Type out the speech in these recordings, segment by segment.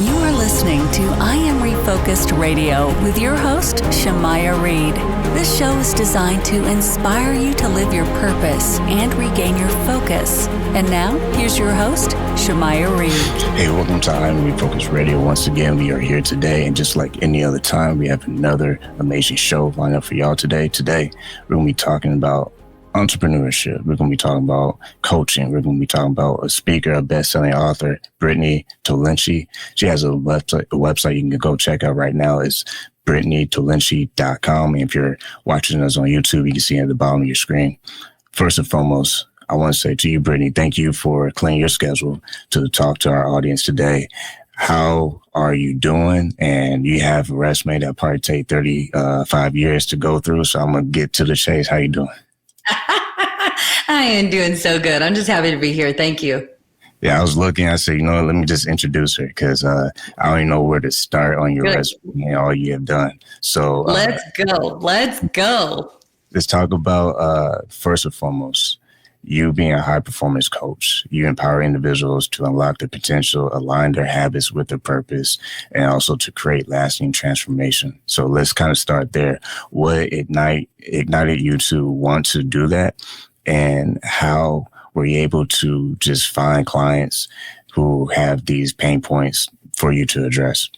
You are listening to I Am Refocused Radio with your host, Shamaya Reed. This show is designed to inspire you to live your purpose and regain your focus. And now, here's your host, Shamaya Reed. Hey, welcome to I Am Refocused Radio. Once again, we are here today, and just like any other time, we have another amazing show lined up for y'all today. Today, we're going to be talking about entrepreneurship. We're going to be talking about coaching. We're going to be talking about a speaker, a best-selling author, Brittney Tollinchi. She has a website you can go check out right now. It's BrittneyTollinchi.com. And if you're watching us on YouTube, you can see it at the bottom of your screen. First and foremost, I want to say to you, Brittney, thank you for clearing your schedule to talk to our audience today. How are you doing? And you have a resume that probably take 35 years to go through. So I'm going to get to the chase. How you doing? I am doing so good. I'm just happy to be here. Thank you. Yeah, I was looking. I said, let me just introduce her because I don't even know where to start on your resume and all you have done. So let's go. Let's talk about first and foremost, you being a high performance coach. You empower individuals to unlock their potential, align their habits with their purpose, and also to create lasting transformation. So let's kind of start there. What ignited you to want to do that? And how were you able to just find clients who have these pain points for you to address?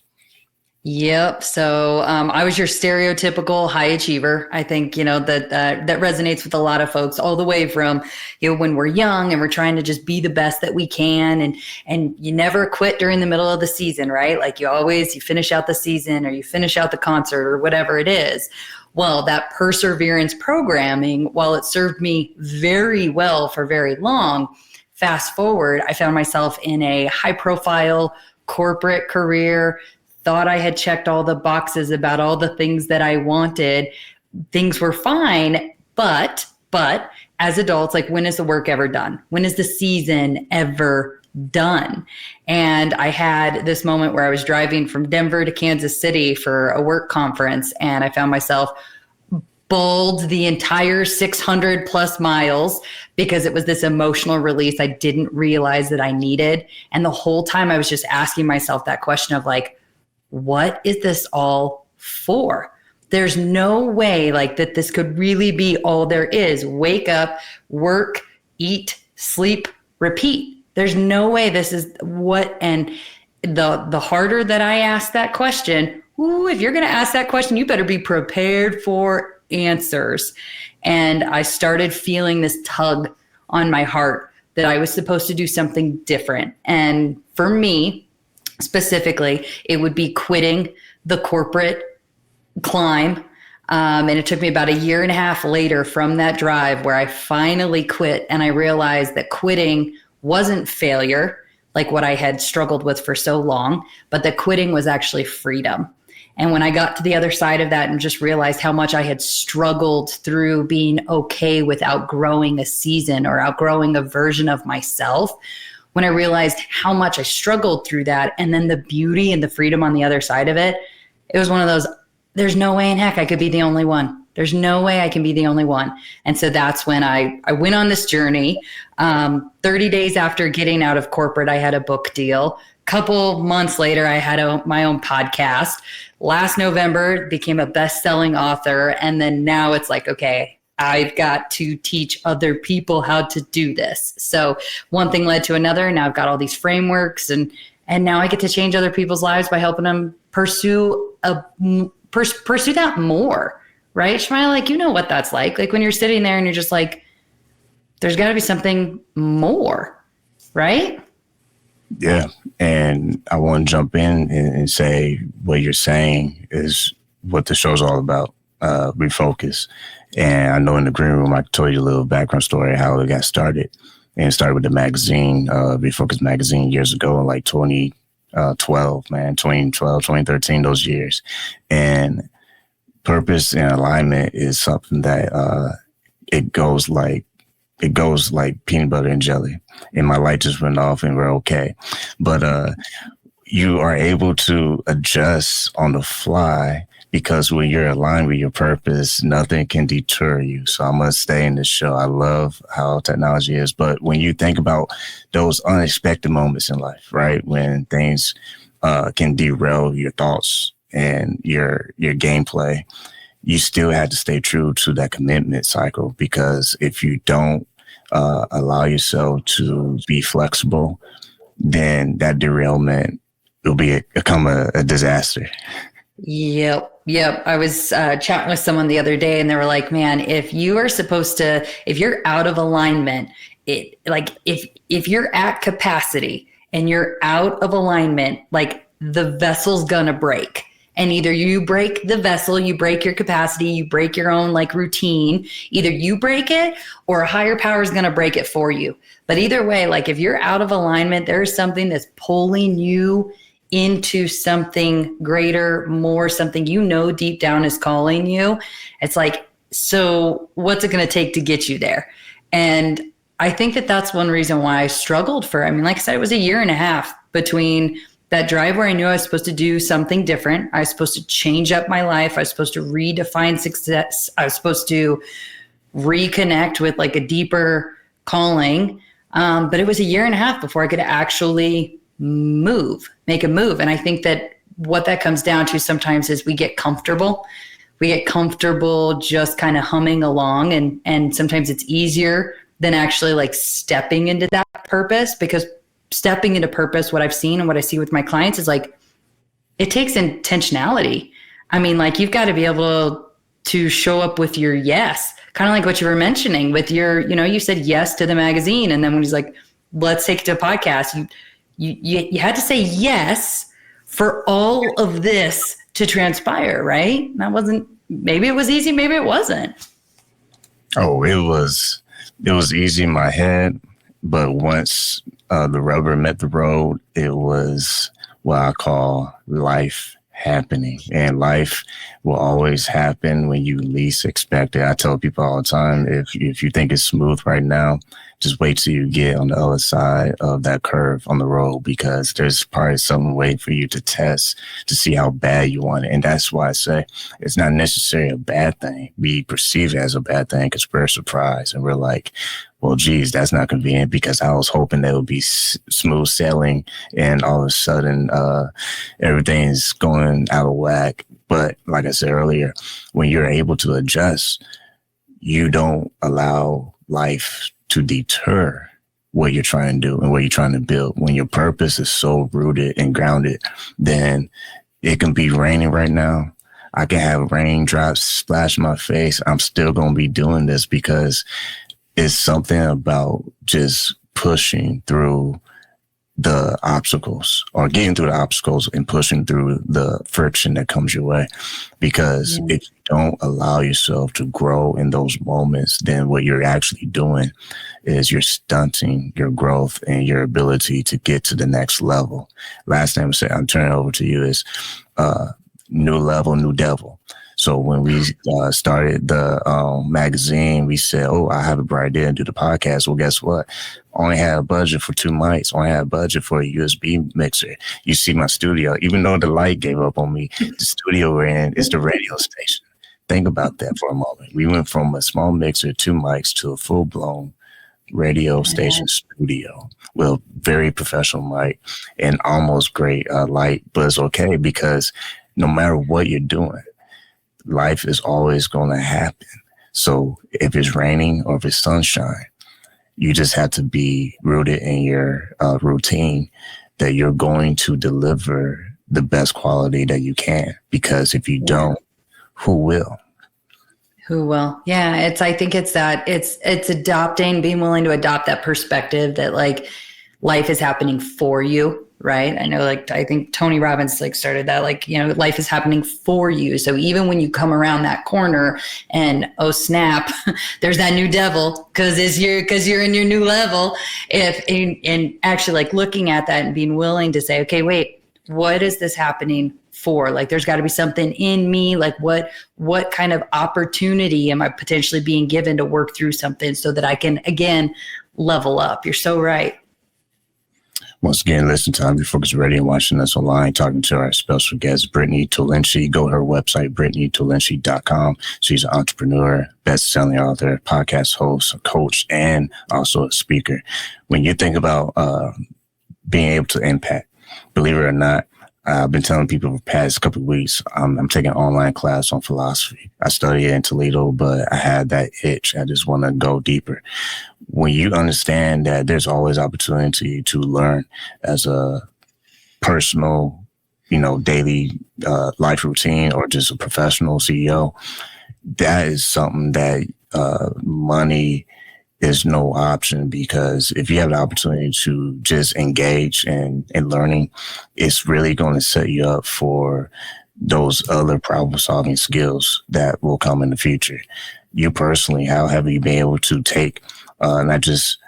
Yep. So I was your stereotypical high achiever. I think, that resonates with a lot of folks all the way from, when we're young and we're trying to just be the best that we can. And you never quit during the middle of the season, right? Like you finish out the season or you finish out the concert or whatever it is. Well, that perseverance programming, while it served me very well for very long, fast forward, I found myself in a high profile corporate career, thought I had checked all the boxes about all the things that I wanted. Things were fine, but as adults, like, when is the work ever done? When is the season ever done? And I had this moment where I was driving from Denver to Kansas City for a work conference, and I found myself bowled the entire 600 plus miles because it was this emotional release I didn't realize that I needed. And the whole time I was just asking myself that question of like, what is this all for? There's no way like that this could really be all there is. Wake up, work, eat, sleep, repeat. There's no way this is what. And the harder that I ask that question, if you're going to ask that question, you better be prepared for answers. And I started feeling this tug on my heart that I was supposed to do something different. And for me, specifically, it would be quitting the corporate climb. And it took me about a year and a half later from that drive where I finally quit. And I realized that quitting wasn't failure, like what I had struggled with for so long, but that quitting was actually freedom. And when I got to the other side of that and just realized how much I had struggled through being okay with outgrowing a season or outgrowing a version of myself, when I realized how much I struggled through that, and then the beauty and the freedom on the other side of it, it was one of those, there's no way in heck I could be the only one. There's no way I can be the only one. And so that's when I went on this journey. 30 days after getting out of corporate, I had a book deal. Couple months later, I had my own podcast. Last November, became a best-selling author. And then now it's like, okay, I've got to teach other people how to do this. So one thing led to another. Now I've got all these frameworks, and now I get to change other people's lives by helping them pursue that more, right? Shmaya, like, you know what that's like. Like when you're sitting there and you're just like, there's got to be something more, right? Yeah. And I want to jump in and say what you're saying is what the show's all about, Refocus. And I know in the green room, I told you a little background story, how it got started. And it started with the magazine, Refocused magazine years ago, in like 2012, 2013, those years. And purpose and alignment is something that it goes like peanut butter and jelly. And my light just went off and we're okay. But you are able to adjust on the fly, because when you're aligned with your purpose, nothing can deter you. So I must stay in this show. I love how technology is. But when you think about those unexpected moments in life, right? When things can derail your thoughts and your gameplay, you still have to stay true to that commitment cycle, because if you don't allow yourself to be flexible, then that derailment will become a disaster. Yep. I was chatting with someone the other day, and they were like, man, if you're out of alignment, if you're at capacity and you're out of alignment, like the vessel's gonna break. And either you break the vessel, you break your capacity, you break your own like routine. Either you break it or a higher power is going to break it for you. But either way, like if you're out of alignment, there's something that's pulling you into something greater, more, something you know deep down is calling you. It's like, so what's it going to take to get you there? And I think that that's one reason why I struggled like I said, it was a year and a half between that drive where I knew I was supposed to do something different. I was supposed to change up my life. I was supposed to redefine success. I was supposed to reconnect with like a deeper calling. But it was a year and a half before I could actually make a move. And I think that what that comes down to sometimes is we get comfortable. We get comfortable just kind of humming along. And sometimes it's easier than actually like stepping into that purpose, because stepping into purpose, what I've seen and what I see with my clients is like, it takes intentionality. I mean, like you've got to be able to show up with your yes, kind of like what you were mentioning with your, you said yes to the magazine. And then when he's like, let's take it to a podcast, you had to say yes for all of this to transpire, right? Maybe it was easy, maybe it wasn't. Oh, it was easy in my head. But once the rubber met the road, it was what I call life happening. And life will always happen when you least expect it. I tell people all the time, if you think it's smooth right now, just wait till you get on the other side of that curve on the road, because there's probably some way for you to test to see how bad you want it. And that's why I say it's not necessarily a bad thing. We perceive it as a bad thing because we're surprised and we're like, well, geez, that's not convenient, because I was hoping that it would be smooth sailing, and all of a sudden everything's going out of whack. But like I said earlier, when you're able to adjust, you don't allow life to deter what you're trying to do and what you're trying to build. When your purpose is so rooted and grounded, then it can be raining right now. I can have raindrops splash my face. I'm still going to be doing this, because it's something about just pushing through the obstacles, or getting through the obstacles and pushing through the friction that comes your way. Because if you don't allow yourself to grow in those moments, then what you're actually doing is you're stunting your growth and your ability to get to the next level. Last time I'm turning it over to you is new level, new devil. So when we started the magazine, we said, oh, I have a bright idea and do the podcast. Well, guess what? Only had a budget for 2 mics. Only had a budget for a USB mixer. You see my studio, even though the light gave up on me, the studio we're in is the radio station. Think about that for a moment. We went from a small mixer, 2 mics, to a full-blown radio station studio with a very professional mic and almost great light. But it's okay, because no matter what you're doing, life is always going to happen. So if it's raining or if it's sunshine, you just have to be rooted in your routine that you're going to deliver the best quality that you can. Because if you don't, who will? Who will? Yeah, I think it's that it's adopting, being willing to adopt that perspective that like life is happening for you. Right. I know, like, I think Tony Robbins like started that, like, life is happening for you. So even when you come around that corner and, oh, snap, there's that new devil because you're in your new level. And actually like looking at that and being willing to say, okay, wait, what is this happening for? Like, there's got to be something in me. Like what kind of opportunity am I potentially being given to work through something so that I can, again, level up? You're so right. Once again, listen to Refocused Radio, watching us online, talking to our special guest, Brittney Tollinchi. Go to her website, BrittneyTollinchi.com. She's an entrepreneur, best-selling author, podcast host, a coach, and also a speaker. When you think about being able to impact, believe it or not, I've been telling people for the past couple of weeks, I'm taking an online class on philosophy. I study it in Toledo, but I had that itch. I just want to go deeper. When you understand that there's always opportunity to learn as a personal, daily life routine or just a professional CEO, that is something that money is no option, because if you have the opportunity to just engage in learning, it's really going to set you up for those other problem solving skills that will come in the future. You personally, how have you been able to take not just,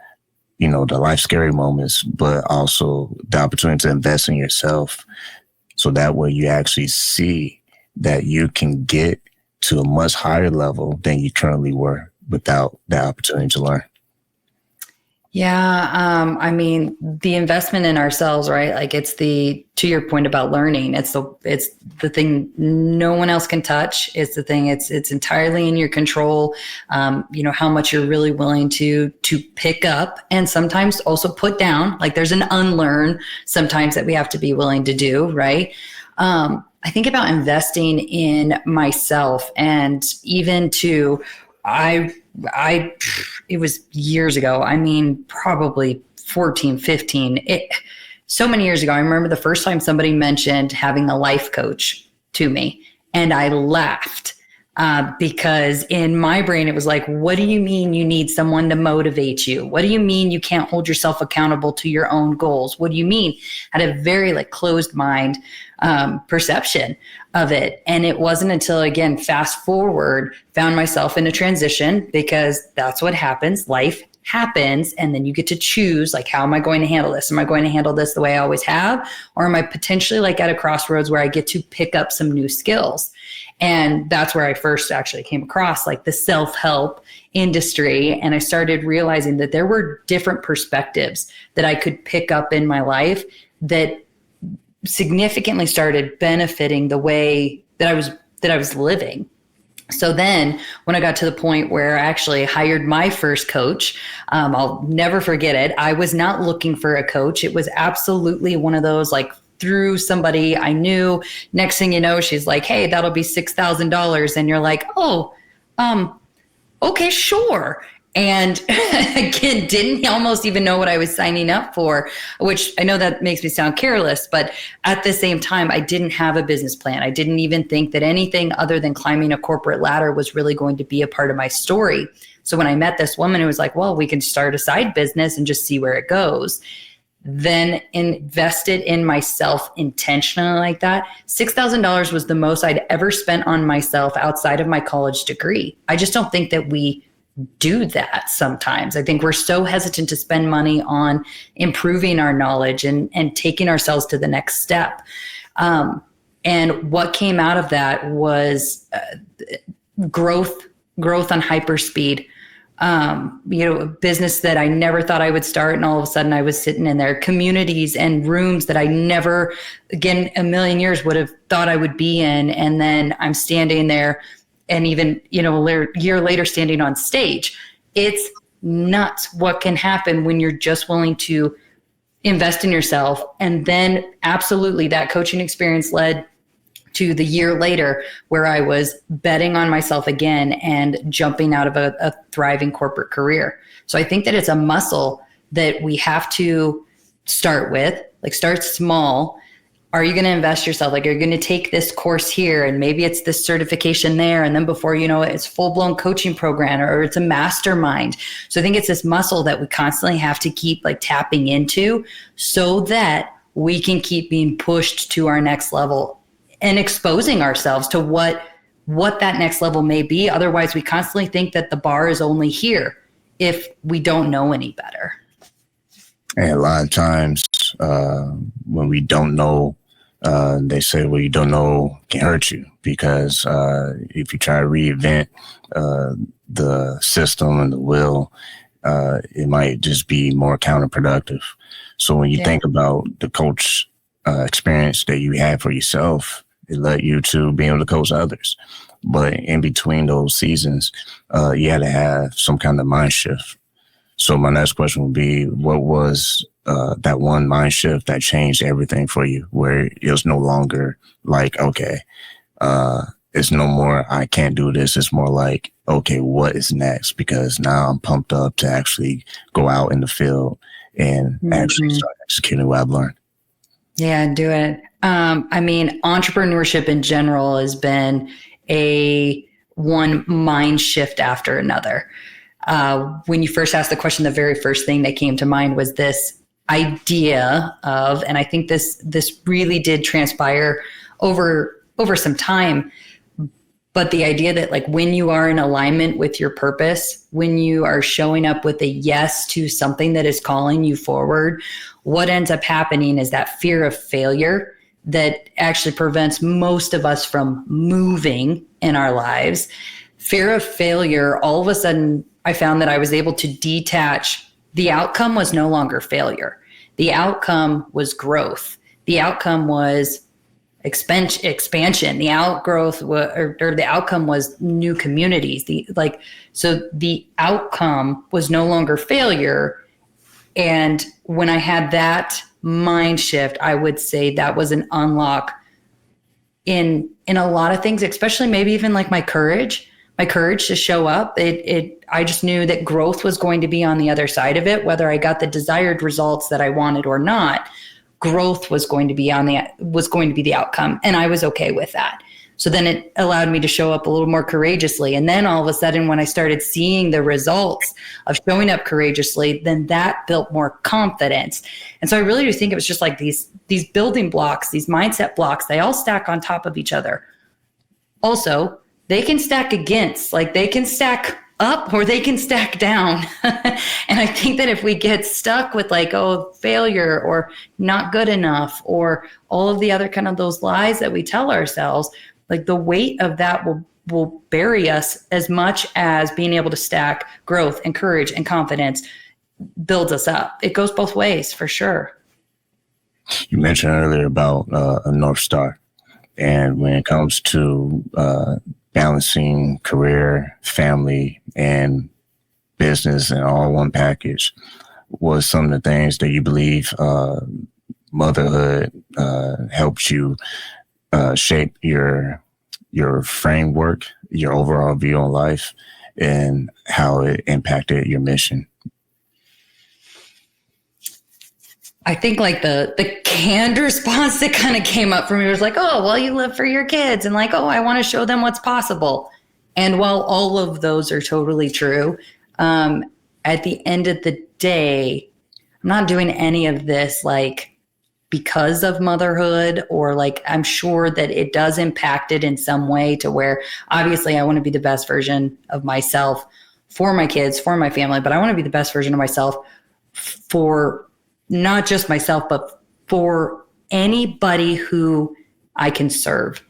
the life scary moments, but also the opportunity to invest in yourself, so that way you actually see that you can get to a much higher level than you currently were without the opportunity to learn? Yeah. I mean, the investment in ourselves, right? Like, it's to your point about learning, it's the thing no one else can touch. It's the thing, it's entirely in your control. How much you're really willing to pick up and sometimes also put down. Like, there's an unlearn sometimes that we have to be willing to do, right? I think about investing in myself, and even it was years ago. I mean, probably 14, 15. So many years ago, I remember the first time somebody mentioned having a life coach to me, and I laughed because in my brain, it was like, what do you mean you need someone to motivate you? What do you mean you can't hold yourself accountable to your own goals? What do you mean? I had a very closed mind perception of it. And it wasn't until, again, fast forward, found myself in a transition, because that's what happens. Life happens. And then you get to choose, how am I going to handle this? Am I going to handle this the way I always have? Or am I potentially at a crossroads where I get to pick up some new skills? And that's where I first actually came across the self-help industry. And I started realizing that there were different perspectives that I could pick up in my life that significantly started benefiting the way that I was living. So then when I got to the point where I actually hired my first coach, I'll never forget it. I was not looking for a coach. It was absolutely one of those, through somebody I knew. Next thing you know, she's like, hey, that'll be $6,000. And you're like, oh, okay, sure. And again, didn't almost even know what I was signing up for, which I know that makes me sound careless, but at the same time, I didn't have a business plan. I didn't even think that anything other than climbing a corporate ladder was really going to be a part of my story. So when I met this woman who was like, well, we can start a side business and just see where it goes, then invested in myself intentionally like that. $6,000 was the most I'd ever spent on myself outside of my college degree. I just don't think that we do that sometimes. I think we're so hesitant to spend money on improving our knowledge and taking ourselves to the next step. And what came out of that was growth on hyperspeed. A business that I never thought I would start, and all of a sudden I was sitting in there. Communities and rooms that I never, again, a million years would have thought I would be in, and then I'm standing there, and even a year later standing on stage. It's nuts what can happen when you're just willing to invest in yourself. And then absolutely that coaching experience led to the year later where I was betting on myself again and jumping out of a thriving corporate career. So I think that it's a muscle that we have to start with, start small. Are you going to invest yourself? Are you going to take this course here, and maybe it's this certification there, and then before you know it, it's full-blown coaching program, or it's a mastermind. So I think it's this muscle that we constantly have to keep tapping into, so that we can keep being pushed to our next level and exposing ourselves to what that next level may be. Otherwise, we constantly think that the bar is only here if we don't know any better. And a lot of times when we don't know, they say, well, you don't know can hurt you, because if you try to reinvent the system and the will, it might just be more counterproductive. So when you think about the coach experience that you had for yourself, it led you to being able to coach others. But in between those seasons, you had to have some kind of mind shift. So my next question would be, what was that one mind shift that changed everything for you, where it was no longer like, okay, it's no more, I can't do this. It's more like, okay, what is next? Because now I'm pumped up to actually go out in the field and actually start executing what I've learned. Yeah, do it. I mean, entrepreneurship in general has been a one mind shift after another. When you first asked the question, the very first thing that came to mind was this idea of, and I think this really did transpire over some time, but the idea that like when you are in alignment with your purpose, when you are showing up with a yes to something that is calling you forward, what ends up happening is that fear of failure that actually prevents most of us from moving in our lives. Fear of failure, all of a sudden, I found that I was able to detach. The outcome was no longer failure. The outcome was growth. The outcome was expansion. The outgrowth or the outcome was new communities. So the outcome was no longer failure. And when I had that mind shift, I would say that was an unlock in a lot of things, especially maybe even like my courage to show up. I just knew that growth was going to be on the other side of it, whether I got the desired results that I wanted or not. Growth was going to be the outcome, and I was okay with that. So then it allowed me to show up a little more courageously. And then all of a sudden, when I started seeing the results of showing up courageously, then that built more confidence. And so I really do think it was just like these building blocks, these mindset blocks, they all stack on top of each other. Also, they can stack against, like they can stack up or they can stack down. And I think that if we get stuck with like, oh, failure or not good enough or all of the other kind of those lies that we tell ourselves, like the weight of that will bury us as much as being able to stack growth and courage and confidence builds us up. It goes both ways for sure. You mentioned earlier about a North Star. And when it comes to balancing career, family, and business and all one package, was some of the things that you believe motherhood helped you shape your framework, your overall view on life, and how it impacted your mission? I think like the canned response that kind of came up for me was like, oh, well, you live for your kids and like, oh, I want to show them what's possible. And while all of those are totally true, at the end of the day, I'm not doing any of this like because of motherhood, or like I'm sure that it does impact it in some way to where obviously I want to be the best version of myself for my kids, for my family, but I want to be the best version of myself for not just myself, but for anybody who I can serve.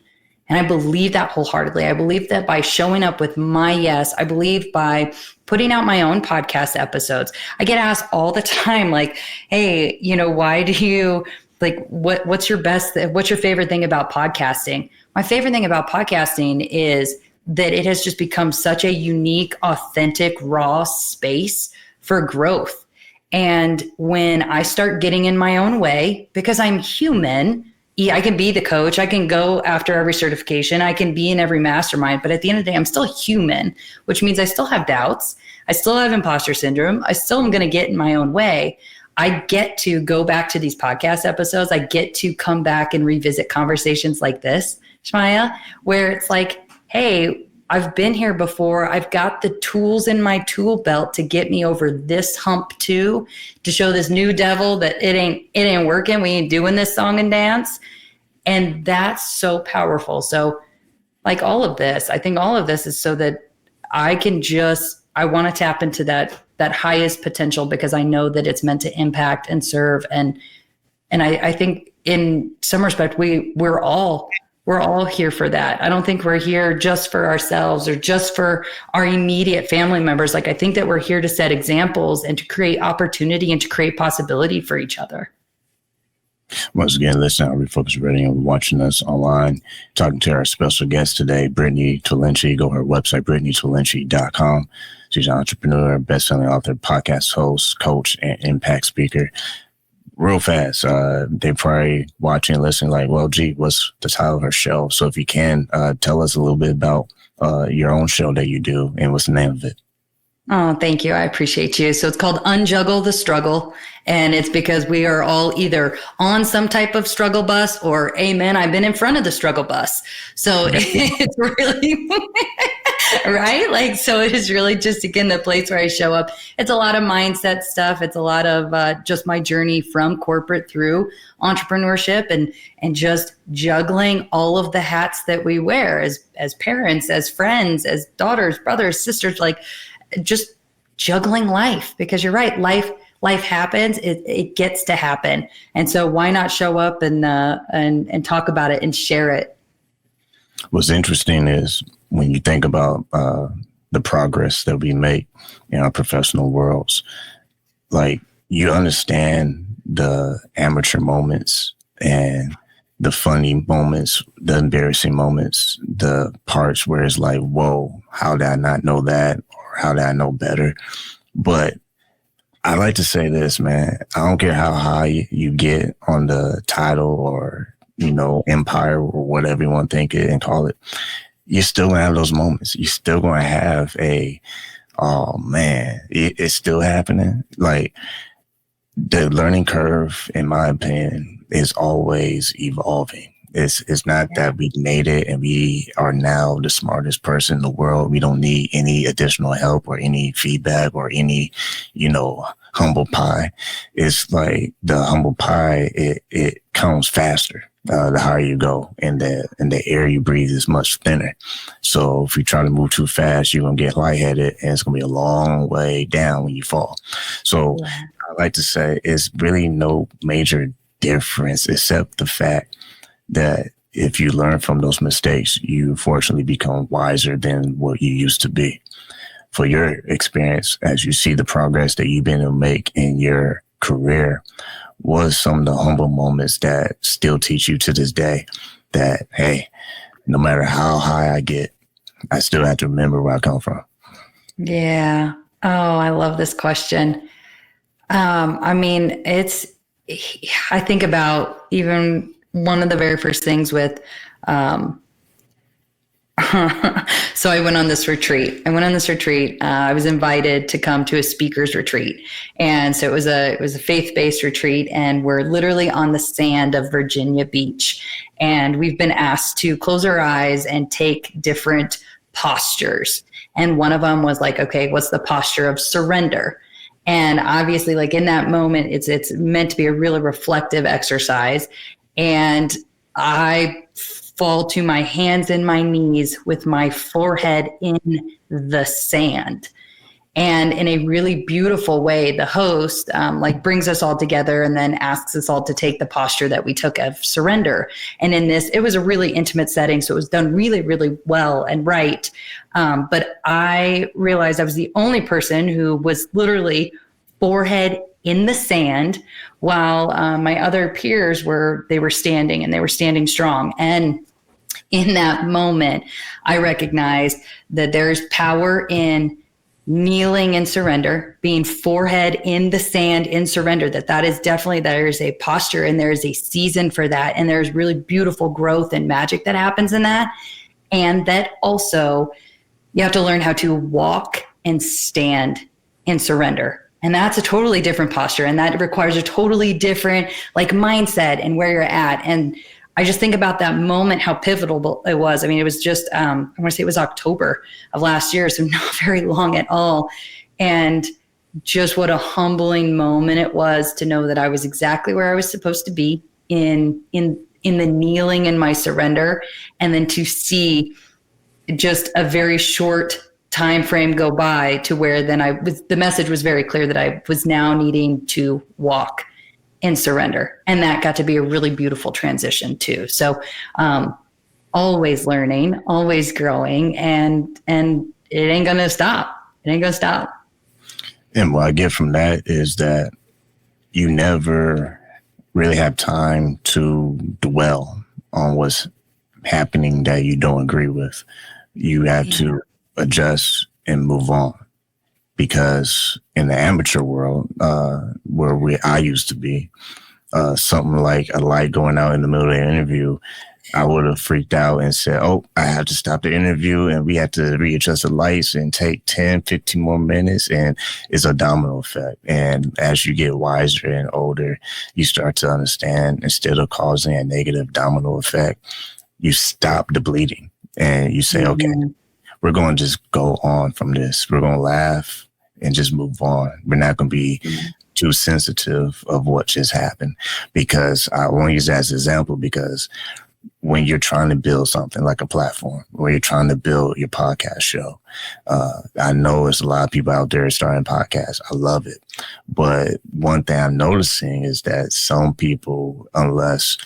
And I believe that wholeheartedly. I believe that by showing up with my yes, I believe by putting out my own podcast episodes. I get asked all the time, like, hey, why do you like, what's your favorite thing about podcasting? My favorite thing about podcasting is that it has just become such a unique, authentic, raw space for growth. And when I start getting in my own way, because I'm human, I can be the coach, I can go after every certification, I can be in every mastermind, but at the end of the day, I'm still human, which means I still have doubts. I still have imposter syndrome. I still am going to get in my own way. I get to go back to these podcast episodes. I get to come back and revisit conversations like this, Shmaya, where it's like, hey, I've been here before. I've got the tools in my tool belt to get me over this hump too, to show this new devil that it ain't working. We ain't doing this song and dance. And that's so powerful. So like all of this, I think all of this is so that I want to tap into that highest potential, because I know that it's meant to impact and serve. And I think in some respect, we're all here for that. I don't think we're here just for ourselves or just for our immediate family members. Like, I think that we're here to set examples and to create opportunity and to create possibility for each other. Once again, listening on Refocused Radio and watching us online, talking to our special guest today, Brittney Tollinchi. Go to her website, BrittneyTollinchi.com. She's an entrepreneur, best-selling author, podcast host, coach, and impact speaker. real fast. They probably watching and listening like, well, gee, what's the title of her show? So if you can, tell us a little bit about your own show that you do and what's the name of it. Oh, thank you. I appreciate you. So it's called Unjuggle the Struggle. And it's because we are all either on some type of struggle bus or, amen, I've been in front of the struggle bus. So it's really, right? Like, so it is really just, again, the place where I show up. It's a lot of mindset stuff. It's a lot of just my journey from corporate through entrepreneurship and just juggling all of the hats that we wear as parents, as friends, as daughters, brothers, sisters, like, just juggling life, because you're right. Life happens. It gets to happen. And so why not show up and talk about it and share it? What's interesting is when you think about the progress that we make in our professional worlds, like you understand the amateur moments and the funny moments, the embarrassing moments, the parts where it's like, whoa, how did I not know that? How did I know better? But I like to say this, man. I don't care how high you get on the title or, empire or whatever you want to think it and call it. You're still going to have those moments. You're still going to have oh man, it's still happening. Like the learning curve, in my opinion, is always evolving. It's not that we made it and we are now the smartest person in the world. We don't need any additional help or any feedback or any, humble pie. It's like the humble pie, it comes faster the higher you go, and the air you breathe is much thinner. So if you try to move too fast, you're going to get lightheaded and it's going to be a long way down when you fall. So I like to say it's really no major difference except the fact that if you learn from those mistakes, you fortunately become wiser than what you used to be. For your experience, as you see the progress that you've been able to make in your career, was some of the humble moments that still teach you to this day that, hey, no matter how high I get, I still have to remember where I come from. Yeah. Oh, I love this question. I think about even one of the very first things with, so I went on this retreat. I was invited to come to a speaker's retreat. And so it was a faith-based retreat, and we're literally on the sand of Virginia Beach. And we've been asked to close our eyes and take different postures. And one of them was like, okay, what's the posture of surrender? And obviously, like in that moment, it's meant to be a really reflective exercise. And I fall to my hands and my knees with my forehead in the sand. And in a really beautiful way, the host brings us all together and then asks us all to take the posture that we took of surrender. And in this, it was a really intimate setting, so it was done really, really well and right. But I realized I was the only person who was literally forehead in the sand, while my other peers were standing, and they were standing strong. And in that moment, I recognized that there's power in kneeling in surrender, being forehead in the sand in surrender, that is definitely, there is a posture and there is a season for that. And there's really beautiful growth and magic that happens in that. And that also, you have to learn how to walk and stand in surrender. And that's a totally different posture. And that requires a totally different mindset and where you're at. And I just think about that moment, how pivotal it was. I mean, it was just, I want to say it was October of last year, so not very long at all. And just what a humbling moment it was to know that I was exactly where I was supposed to be in the kneeling in my surrender. And then to see just a very short time frame go by to where then the message was very clear that I was now needing to walk in surrender. And that got to be a really beautiful transition too. So always learning, always growing, and it ain't going to stop. It ain't going to stop. And what I get from that is that you never really have time to dwell on what's happening that you don't agree with. You have to adjust and move on, because in the amateur world, where I used to be, something like a light going out in the middle of the interview, I would have freaked out and said, oh, I have to stop the interview and we have to readjust the lights and take 10, 15 more minutes. And it's a domino effect. And as you get wiser and older, you start to understand, instead of causing a negative domino effect, you stop the bleeding and you say, okay, we're going to just go on from this. We're going to laugh and just move on. We're not going to be too sensitive of what just happened, because I want to use that as an example, because when you're trying to build something like a platform, when you're trying to build your podcast show, I know there's a lot of people out there starting podcasts. I love it. But one thing I'm noticing is that some people, unless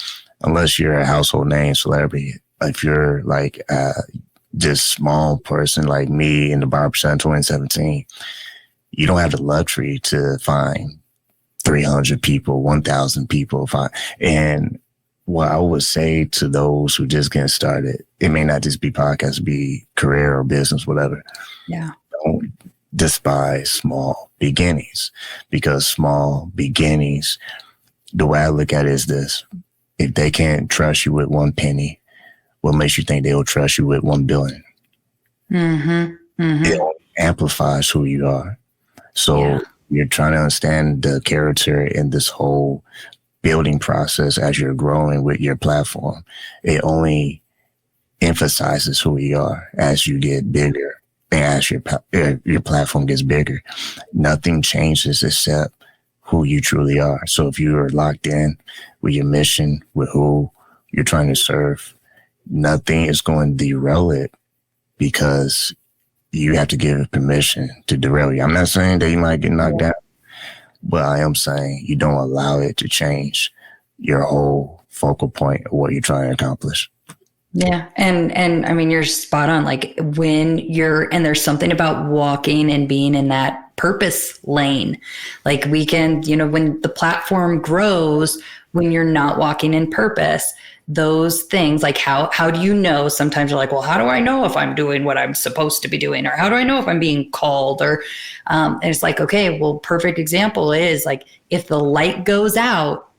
you're a household name celebrity, if you're like this small person like me in the barbershop in 2017, you don't have the luxury to find 300 people, 1,000 people. And what I would say to those who just getting started, it may not just be podcasts, be career or business, whatever. Yeah. Don't despise small beginnings, because small beginnings, the way I look at it is this: if they can't trust you with 1 penny, what makes you think they'll trust you with 1 billion? It only amplifies who you are. So you're trying to understand the character in this whole building process as you're growing with your platform. It only emphasizes who you are as you get bigger and as your platform gets bigger. Nothing changes except who you truly are. So if you are locked in with your mission, with who you're trying to serve, nothing is going to derail it, because you have to give permission to derail you. I'm not saying that you might get knocked down, but I am saying you don't allow it to change your whole focal point of what you're trying to accomplish. Yeah. And I mean, you're spot on. Like and there's something about walking and being in that purpose lane. Like when the platform grows, when you're not walking in purpose, those things, like how do you know? Sometimes you're like, well, how do I know if I'm doing what I'm supposed to be doing? Or how do I know if I'm being called? Or and it's like, okay, well, perfect example is like, if the light goes out,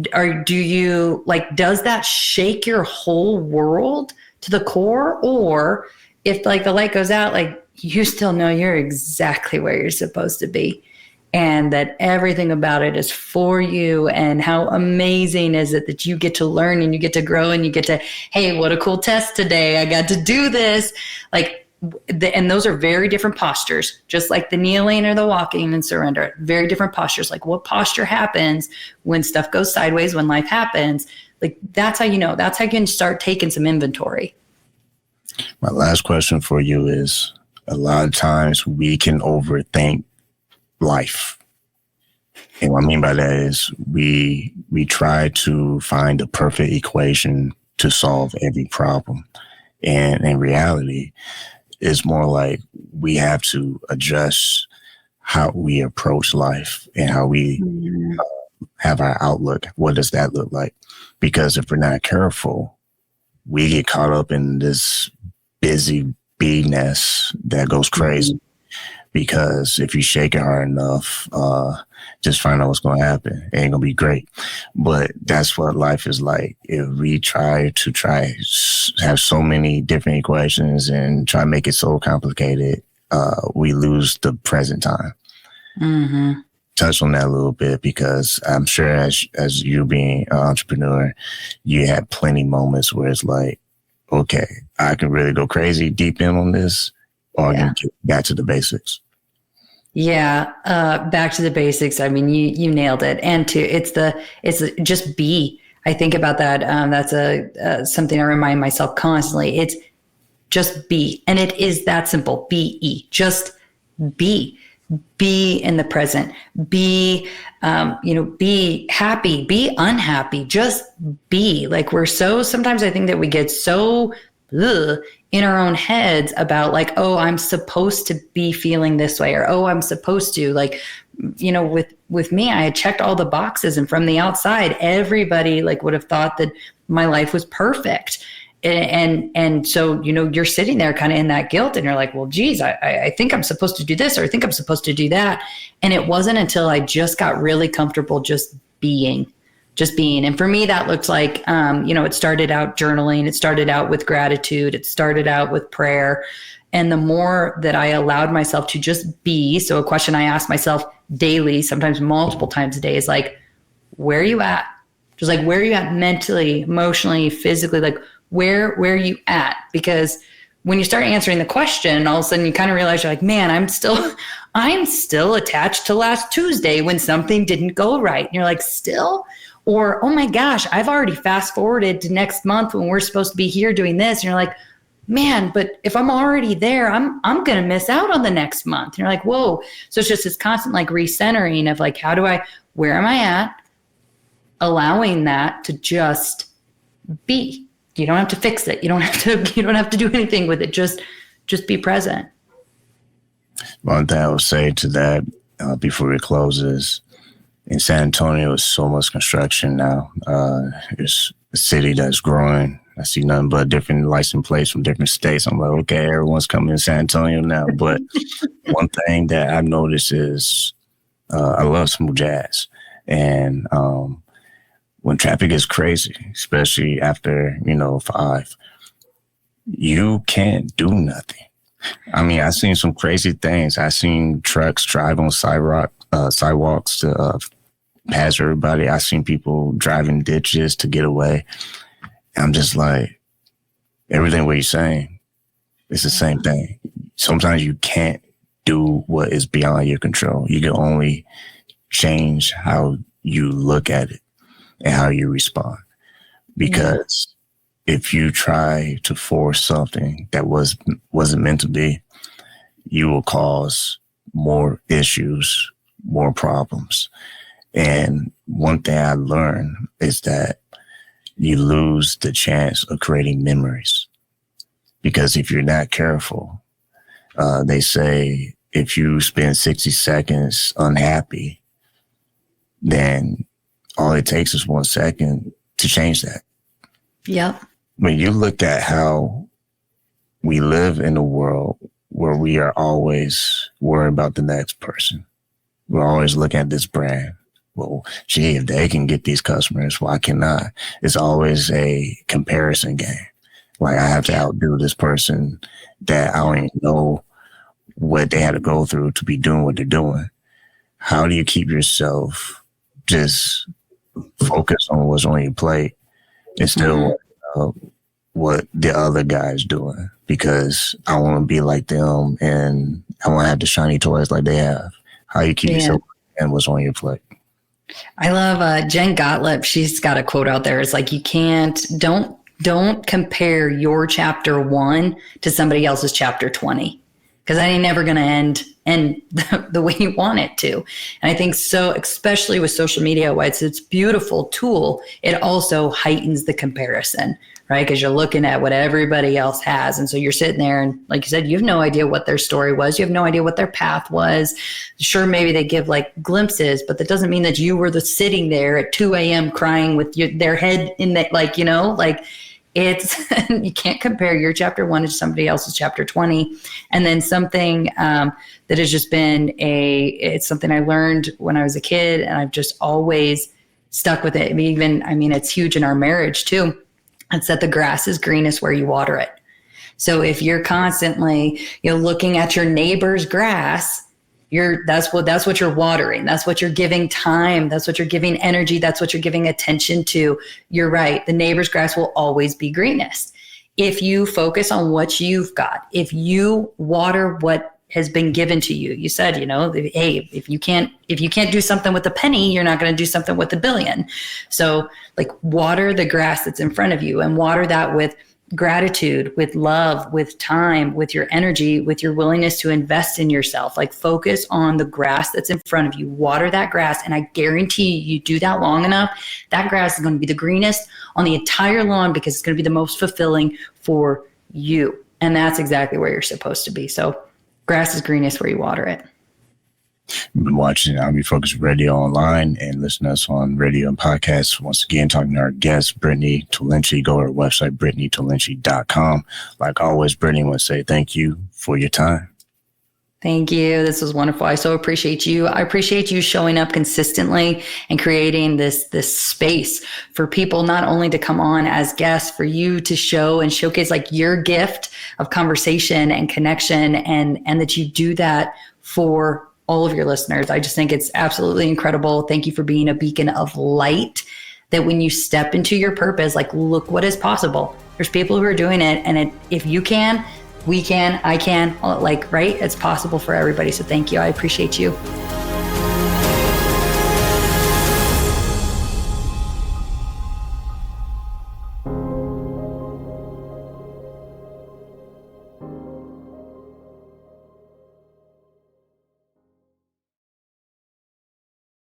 does that shake your whole world to the core? Or if like the light goes out, like you still know you're exactly where you're supposed to be, and that everything about it is for you. And how amazing is it that you get to learn and you get to grow and you get to, hey, what a cool test today. I got to do this. And those are very different postures, just like the kneeling or the walking and surrender, very different postures. Like what posture happens when stuff goes sideways, when life happens. Like that's how you know, that's how you can start taking some inventory. My last question for you is, a lot of times we can overthink life. And what I mean by that is we try to find the perfect equation to solve every problem. And in reality, it's more like we have to adjust how we approach life and how we have our outlook. What does that look like? Because if we're not careful, we get caught up in this busy bee nest that goes crazy. Because if you shake it hard enough, just find out what's going to happen. It ain't going to be great. But that's what life is like. If we try have so many different equations and try to make it so complicated, we lose the present time. Touch on that a little bit, because I'm sure as you being an entrepreneur, you had plenty moments where it's like, okay, I can really go crazy deep in on this, or I can get back to the basics. Yeah. Back to the basics. I mean, you nailed it. And it's just be. I think about that. That's something I remind myself constantly. It's just be. And it is that simple. Be. Just be. Be in the present. Be, be happy, be unhappy, just be. Like sometimes I think that we get so in our own heads about like, oh, I'm supposed to be feeling this way, or, oh, I'm supposed to, like, with me, I had checked all the boxes, and from the outside, everybody like would have thought that my life was perfect. And so, you're sitting there kind of in that guilt, and you're like, well, geez, I think I'm supposed to do this, or I think I'm supposed to do that. And it wasn't until I just got really comfortable just being, just being. And for me, that looked like, it started out journaling. It started out with gratitude. It started out with prayer. And the more that I allowed myself to just be, so a question I asked myself daily, sometimes multiple times a day, is like, where are you at? Just like, where are you at mentally, emotionally, physically? Like, where are you at? Because when you start answering the question, all of a sudden you kind of realize you're like, man, I'm still attached to last Tuesday when something didn't go right. And you're like, still? Or, oh my gosh, I've already fast forwarded to next month when we're supposed to be here doing this. And you're like, man, but if I'm already there, I'm going to miss out on the next month. And you're like, whoa. So it's just this constant like recentering of like, where am I at? Allowing that to just be. You don't have to fix it. You don't have to do anything with it. Just be present. One thing I would say to that before we close is in San Antonio, is so much construction now. It's a city that's growing. I see nothing but different license plates from different states. I'm like, okay, everyone's coming to San Antonio now. But one thing that I've noticed is I love smooth jazz. And when traffic is crazy, especially after, 5, you can't do nothing. I mean, I've seen some crazy things. I've seen trucks drive on sidewalks to pass everybody. I've seen people driving ditches to get away. I'm just like, everything what you're saying, it's the same thing. Sometimes you can't do what is beyond your control. You can only change how you look at it and how you respond. Because if you try to force something that wasn't meant to be, you will cause more issues, more problems. And one thing I learned is that you lose the chance of creating memories. Because if you're not careful, they say if you spend 60 seconds unhappy, then all it takes is 1 second to change that. Yep. When you look at how we live in a world where we are always worried about the next person, we're always looking at this brand. Well, gee, if they can get these customers, why can't I? It's always a comparison game. Like, I have to outdo this person that I don't even know what they had to go through to be doing what they're doing. How do you keep yourself just focused on what's on your plate instead of what the other guy's doing? Because I want to be like them and I want to have the shiny toys like they have. How you keep yourself and what's on your plate? I love Jen Gottlieb. She's got a quote out there. It's like, don't compare your chapter 1 to somebody else's chapter 20, because that ain't never going to end the way you want it to. And I think so, especially with social media, why it's a beautiful tool, it also heightens the comparison, right? Because you're looking at what everybody else has. And so you're sitting there and, like you said, you have no idea what their story was. You have no idea what their path was. Sure, maybe they give like glimpses, but that doesn't mean that you were sitting there at 2 a.m. crying with their head in that, it's, you can't compare your chapter 1 to somebody else's chapter 20. And then something that has just been it's something I learned when I was a kid, and I've just always stuck with it. It's huge in our marriage too. It's that the grass is greenest where you water it. So if you're constantly, looking at your neighbor's grass, that's what you're watering. That's what you're giving time. That's what you're giving energy. That's what you're giving attention to. You're right. The neighbor's grass will always be greenest. If you focus on what you've got, if you water what has been given to you, you said, hey, if you can't do something with a penny, you're not going to do something with $1 billion. So water the grass that's in front of you, and water that with gratitude, with love, with time, with your energy, with your willingness to invest in yourself. Focus on the grass that's in front of you. Water that grass, and I guarantee you do that long enough, that grass is going to be the greenest on the entire lawn, because it's going to be the most fulfilling for you. And that's exactly where you're supposed to be. So grass is greenest where you water it. You've been watching Refocused Radio online and listen to us on radio and podcasts. Once again, talking to our guest, Brittney Tollinchi. Go to our website, BrittneyTollinchi.com. Like always, Brittney, I want to say thank you for your time. Thank you. This was wonderful. I so appreciate you. I appreciate you showing up consistently and creating this space for people not only to come on as guests, for you to show and showcase like your gift of conversation and connection, and that you do that for all of your listeners. I just think it's absolutely incredible. Thank you for being a beacon of light, that when you step into your purpose, like, look what is possible. There's people who are doing it, and if you can, we can, I can, like, right? It's possible for everybody. So thank you. I appreciate you.